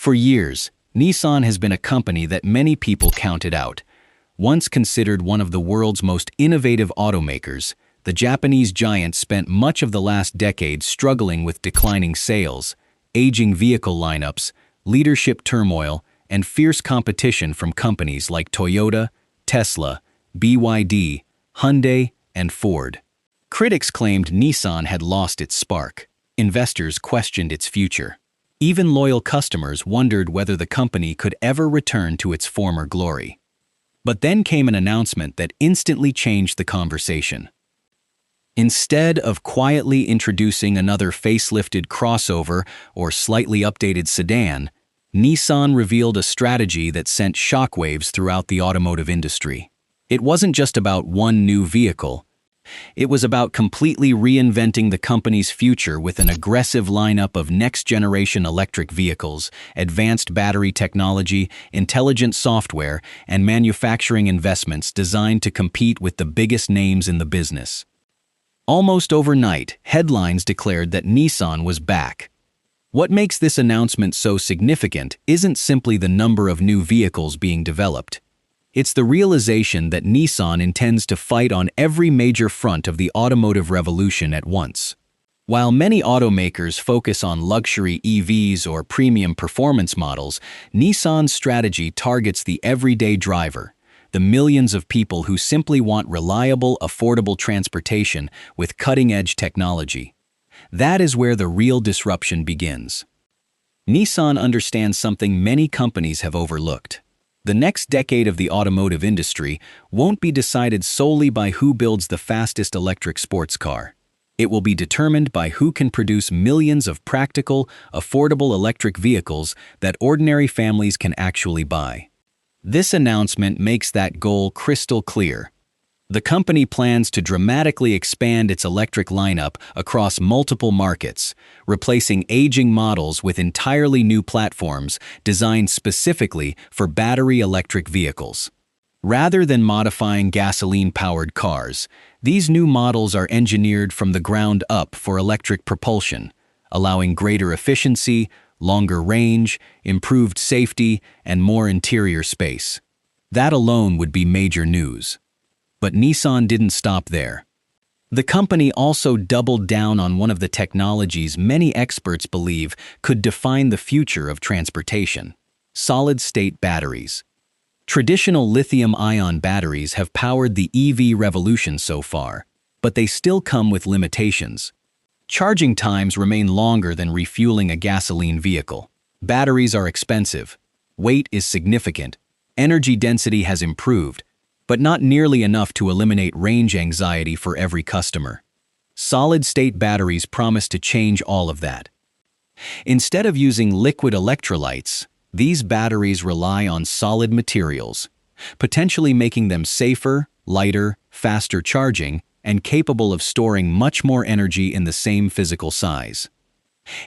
For years, Nissan has been a company that many people counted out. Once considered one of the world's most innovative automakers, the Japanese giant spent much of the last decade struggling with declining sales, aging vehicle lineups, leadership turmoil, and fierce competition from companies like Toyota, Tesla, BYD, Hyundai, and Ford. Critics claimed Nissan had lost its spark. Investors questioned its future. Even loyal customers wondered whether the company could ever return to its former glory. But then came an announcement that instantly changed the conversation. Instead of quietly introducing another facelifted crossover or slightly updated sedan, Nissan revealed a strategy that sent shockwaves throughout the automotive industry. It wasn't just about one new vehicle. It was about completely reinventing the company's future with an aggressive lineup of next-generation electric vehicles, advanced battery technology, intelligent software, and manufacturing investments designed to compete with the biggest names in the business. Almost overnight, headlines declared that Nissan was back. What makes this announcement so significant isn't simply the number of new vehicles being developed. It's the realization that Nissan intends to fight on every major front of the automotive revolution at once. While many automakers focus on luxury EVs or premium performance models, Nissan's strategy targets the everyday driver, the millions of people who simply want reliable, affordable transportation with cutting-edge technology. That is where the real disruption begins. Nissan understands something many companies have overlooked. The next decade of the automotive industry won't be decided solely by who builds the fastest electric sports car. It will be determined by who can produce millions of practical, affordable electric vehicles that ordinary families can actually buy. This announcement makes that goal crystal clear. The company plans to dramatically expand its electric lineup across multiple markets, replacing aging models with entirely new platforms designed specifically for battery electric vehicles. Rather than modifying gasoline-powered cars, these new models are engineered from the ground up for electric propulsion, allowing greater efficiency, longer range, improved safety, and more interior space. That alone would be major news. But Nissan didn't stop there. The company also doubled down on one of the technologies many experts believe could define the future of transportation: solid-state batteries. Traditional lithium-ion batteries have powered the EV revolution so far, but they still come with limitations. Charging times remain longer than refueling a gasoline vehicle. Batteries are expensive. Weight is significant. Energy density has improved, but not nearly enough to eliminate range anxiety for every customer. Solid-state batteries promise to change all of that. Instead of using liquid electrolytes, these batteries rely on solid materials, potentially making them safer, lighter, faster charging, and capable of storing much more energy in the same physical size.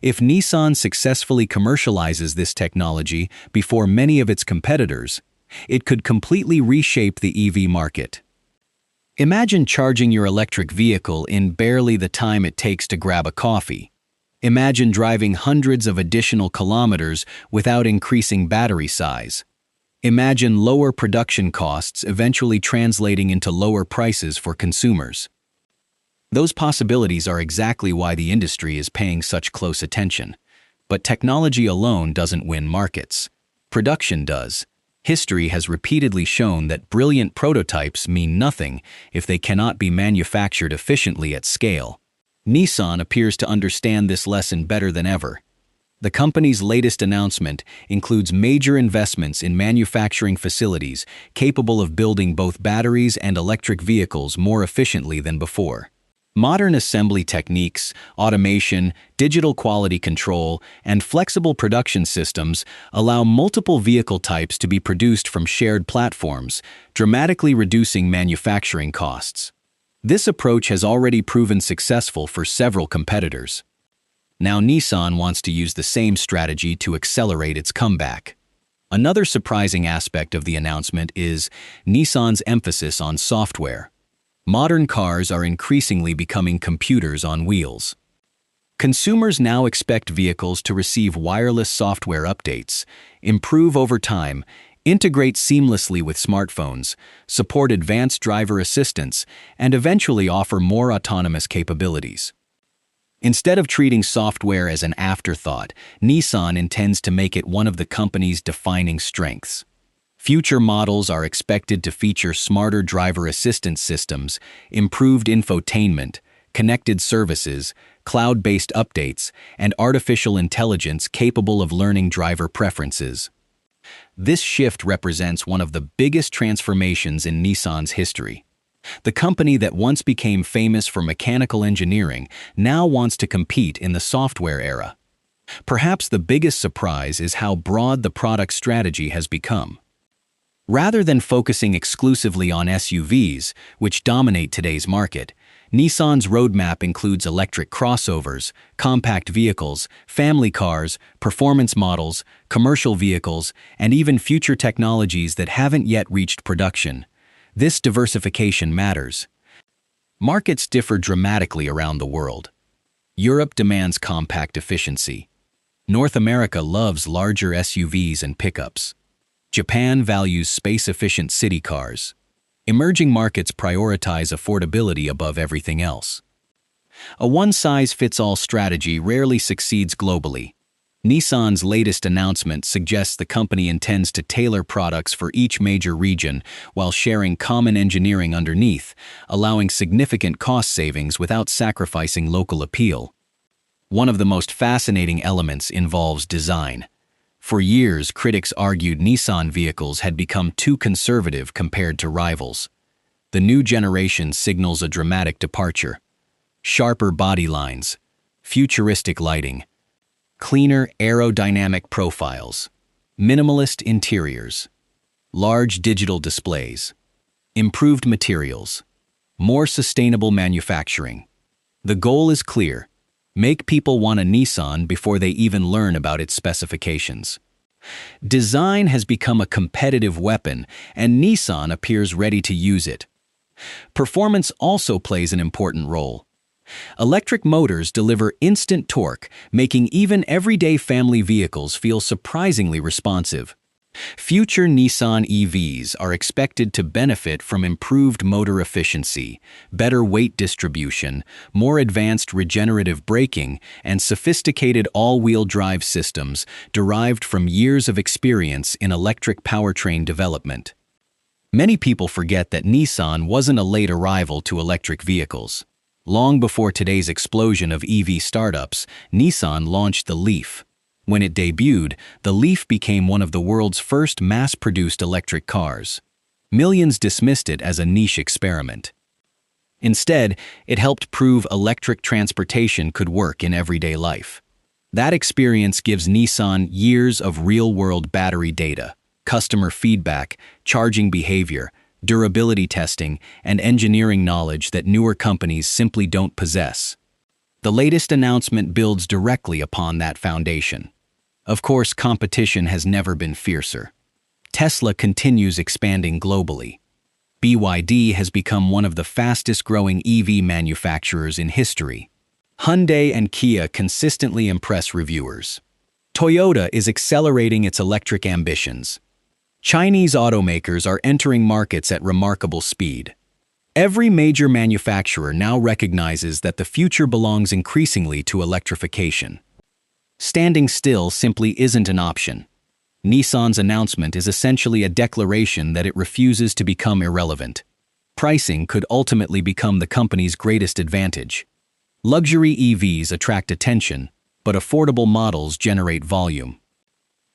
If Nissan successfully commercializes this technology before many of its competitors, it could completely reshape the EV market. Imagine charging your electric vehicle in barely the time it takes to grab a coffee. Imagine driving hundreds of additional kilometers without increasing battery size. Imagine lower production costs eventually translating into lower prices for consumers. Those possibilities are exactly why the industry is paying such close attention. But technology alone doesn't win markets. Production does. History has repeatedly shown that brilliant prototypes mean nothing if they cannot be manufactured efficiently at scale. Nissan appears to understand this lesson better than ever. The company's latest announcement includes major investments in manufacturing facilities capable of building both batteries and electric vehicles more efficiently than before. Modern assembly techniques, automation, digital quality control, and flexible production systems allow multiple vehicle types to be produced from shared platforms, dramatically reducing manufacturing costs. This approach has already proven successful for several competitors. Now Nissan wants to use the same strategy to accelerate its comeback. Another surprising aspect of the announcement is Nissan's emphasis on software. Modern cars are increasingly becoming computers on wheels. Consumers now expect vehicles to receive wireless software updates, improve over time, integrate seamlessly with smartphones, support advanced driver assistance, and eventually offer more autonomous capabilities. Instead of treating software as an afterthought, Nissan intends to make it one of the company's defining strengths. Future models are expected to feature smarter driver assistance systems, improved infotainment, connected services, cloud-based updates, and artificial intelligence capable of learning driver preferences. This shift represents one of the biggest transformations in Nissan's history. The company that once became famous for mechanical engineering now wants to compete in the software era. Perhaps the biggest surprise is how broad the product strategy has become. Rather than focusing exclusively on SUVs, which dominate today's market, Nissan's roadmap includes electric crossovers, compact vehicles, family cars, performance models, commercial vehicles, and even future technologies that haven't yet reached production. This diversification matters. Markets differ dramatically around the world. Europe demands compact efficiency. North America loves larger SUVs and pickups. Japan values space-efficient city cars. Emerging markets prioritize affordability above everything else. A one-size-fits-all strategy rarely succeeds globally. Nissan's latest announcement suggests the company intends to tailor products for each major region while sharing common engineering underneath, allowing significant cost savings without sacrificing local appeal. One of the most fascinating elements involves design. For years, critics argued Nissan vehicles had become too conservative compared to rivals. The new generation signals a dramatic departure. Sharper body lines, futuristic lighting, cleaner aerodynamic profiles, minimalist interiors, large digital displays, improved materials, more sustainable manufacturing. The goal is clear: make people want a Nissan before they even learn about its specifications. Design has become a competitive weapon, and Nissan appears ready to use it. Performance also plays an important role. Electric motors deliver instant torque, making even everyday family vehicles feel surprisingly responsive. Future Nissan EVs are expected to benefit from improved motor efficiency, better weight distribution, more advanced regenerative braking, and sophisticated all-wheel drive systems derived from years of experience in electric powertrain development. Many people forget that Nissan wasn't a late arrival to electric vehicles. Long before today's explosion of EV startups, Nissan launched the Leaf. When it debuted, the Leaf became one of the world's first mass-produced electric cars. Millions dismissed it as a niche experiment. Instead, it helped prove electric transportation could work in everyday life. That experience gives Nissan years of real-world battery data, customer feedback, charging behavior, durability testing, and engineering knowledge that newer companies simply don't possess. The latest announcement builds directly upon that foundation. Of course, competition has never been fiercer. Tesla continues expanding globally. BYD has become one of the fastest-growing EV manufacturers in history. Hyundai and Kia consistently impress reviewers. Toyota is accelerating its electric ambitions. Chinese automakers are entering markets at remarkable speed. Every major manufacturer now recognizes that the future belongs increasingly to electrification. Standing still simply isn't an option. Nissan's announcement is essentially a declaration that it refuses to become irrelevant. Pricing could ultimately become the company's greatest advantage. Luxury EVs attract attention, but affordable models generate volume.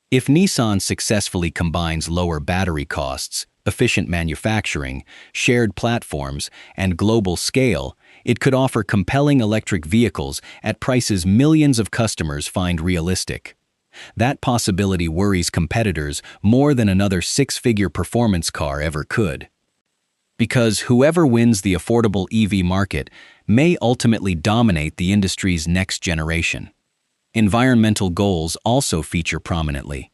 If Nissan successfully combines lower battery costs, efficient manufacturing, shared platforms, and global scale, it could offer compelling electric vehicles at prices millions of customers find realistic. That possibility worries competitors more than another six-figure performance car ever could. Because whoever wins the affordable EV market may ultimately dominate the industry's next generation. Environmental goals also feature prominently.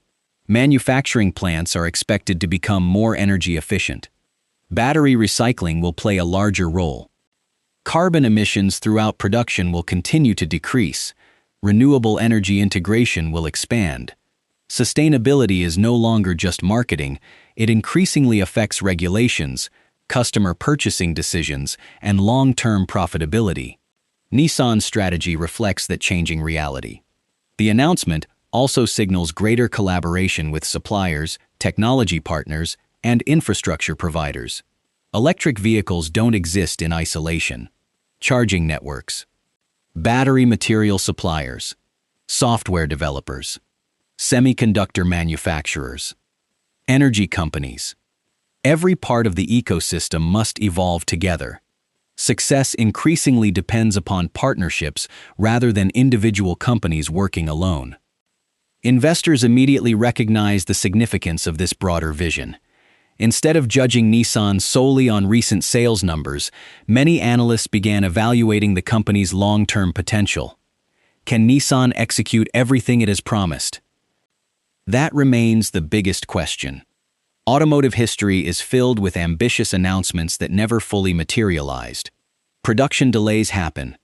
Manufacturing plants are expected to become more energy efficient. Battery recycling will play a larger role. Carbon emissions throughout production will continue to decrease, Renewable energy integration will expand. Sustainability is no longer just marketing, it increasingly affects regulations, customer purchasing decisions, and long-term profitability. Nissan's strategy reflects that changing reality. The announcement also signals greater collaboration with suppliers, technology partners, and infrastructure providers. Electric vehicles don't exist in isolation. Charging networks, battery material suppliers, software developers, semiconductor manufacturers, energy companies. Every part of the ecosystem must evolve together. Success increasingly depends upon partnerships rather than individual companies working alone. Investors immediately recognize the significance of this broader vision. Instead of judging Nissan solely on recent sales numbers, many analysts began evaluating the company's long-term potential. Can Nissan execute everything it has promised? That remains the biggest question. Automotive history is filled with ambitious announcements that never fully materialized. Production delays happen.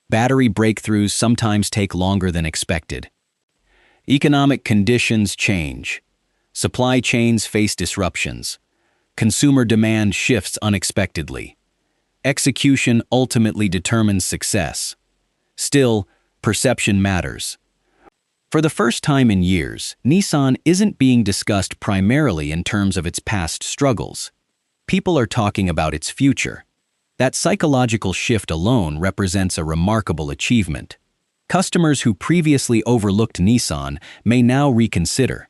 Battery breakthroughs sometimes take longer than expected. Economic conditions change. Supply chains face disruptions. Consumer demand shifts unexpectedly. Execution ultimately determines success. Still, perception matters. For the first time in years, Nissan isn't being discussed primarily in terms of its past struggles. People are talking about its future. That psychological shift alone represents a remarkable achievement. Customers who previously overlooked Nissan may now reconsider.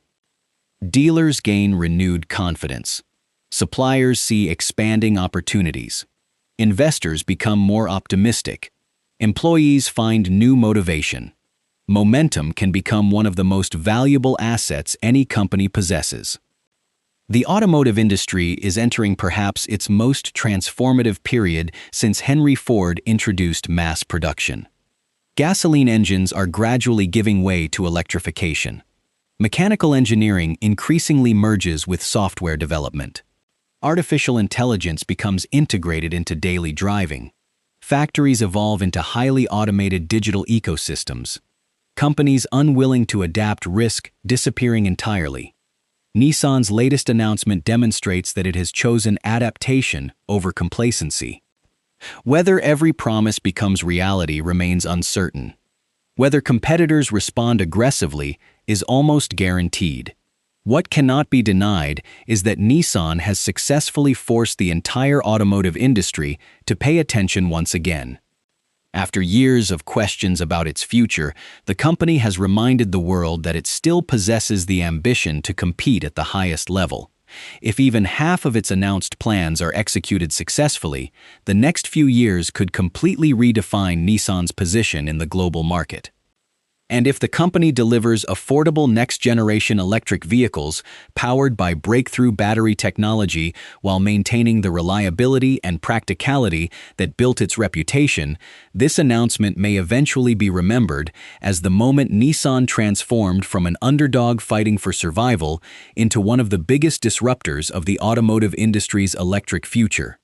Dealers gain renewed confidence. Suppliers see expanding opportunities. Investors become more optimistic. Employees find new motivation. Momentum can become one of the most valuable assets any company possesses. The automotive industry is entering perhaps its most transformative period since Henry Ford introduced mass production. Gasoline engines are gradually giving way to electrification. Mechanical engineering increasingly merges with software development. Artificial intelligence becomes integrated into daily driving. Factories evolve into highly automated digital ecosystems. Companies unwilling to adapt risk disappearing entirely. Nissan's latest announcement demonstrates that it has chosen adaptation over complacency. Whether every promise becomes reality remains uncertain. Whether competitors respond aggressively is almost guaranteed. What cannot be denied is that Nissan has successfully forced the entire automotive industry to pay attention once again. After years of questions about its future, the company has reminded the world that it still possesses the ambition to compete at the highest level. If even half of its announced plans are executed successfully, the next few years could completely redefine Nissan's position in the global market. And if the company delivers affordable next-generation electric vehicles powered by breakthrough battery technology while maintaining the reliability and practicality that built its reputation, this announcement may eventually be remembered as the moment Nissan transformed from an underdog fighting for survival into one of the biggest disruptors of the automotive industry's electric future.